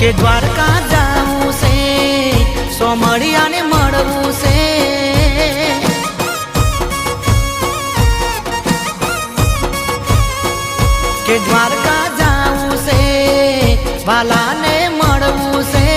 કે દ્વારકા જાવું છે, સોમળિયાને મળવું છે, કે દ્વારકા જાવું છે, વાલાને મળવું છે,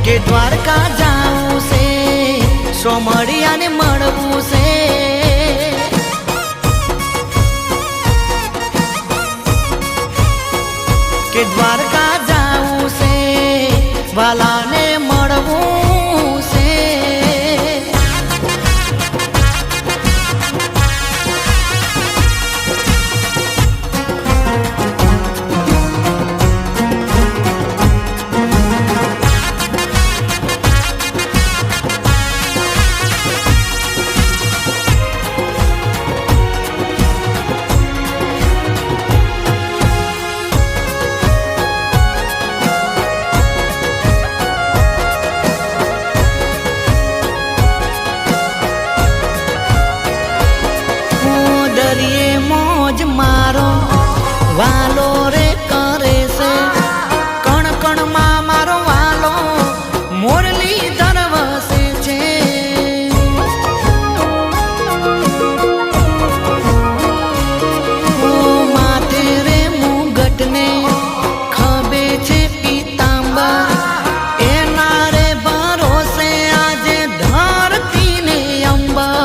કે દ્વારકા જાવું છે, સોમળિયાને મળવું છે, કે દ્વારકા જાવું છે, વાલાને મળવું છે. મોજ મારો વાલો રે કરે છે, કણ કણમાં મારો વાલો મોરલી ધરવસે છે. માથે રે મુગટને ખભે છે પીતાંબર, એના રે ભરોસે આજે ધરતીને અંબર.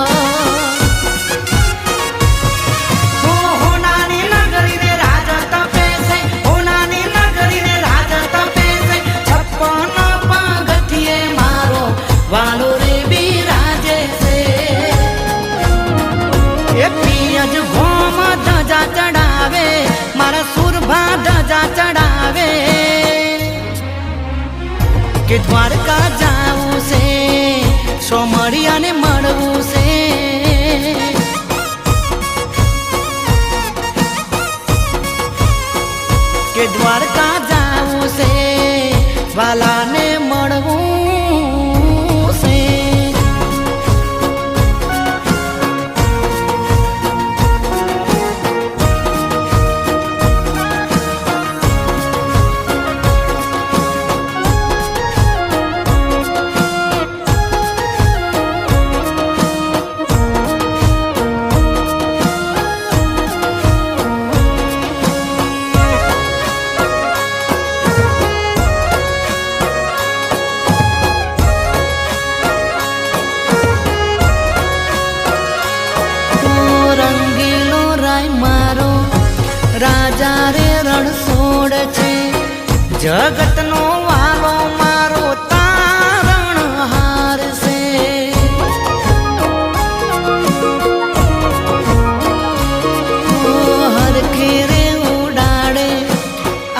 વાલો રે બિરાજે છે, એ પિયજ ઘોમ ધજા ચડાવે, મારા સુરભા ધજા ચડાવે, કે દ્વારકા જાવું છે, સોમળિયાને મળવું છે, કે દ્વારકા જાવું છે, વાલાને મળવું. રાજા રે રણછોડ છે, જગતનો વાલો મારો તારણહાર છે. હરખે રે ઉડાડે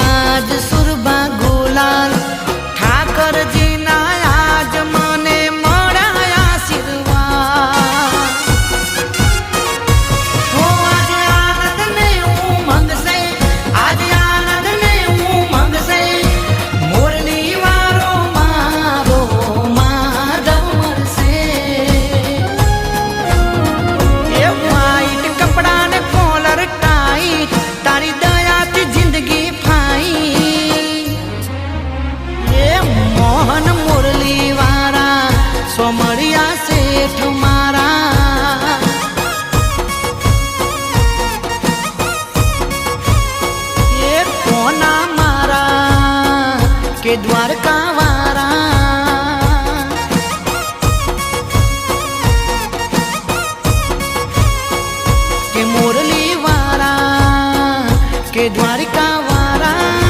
આજ સુરભા ગુલાલ, ઠાકરજીના આજ મને મળ્યા આશીર્વાદ. સોમળિયા શેઠ મારા, એ કોના મારા, કે દ્વારકા વાળા, કે મોરલી વાળા, કે દ્વારકા વાળા.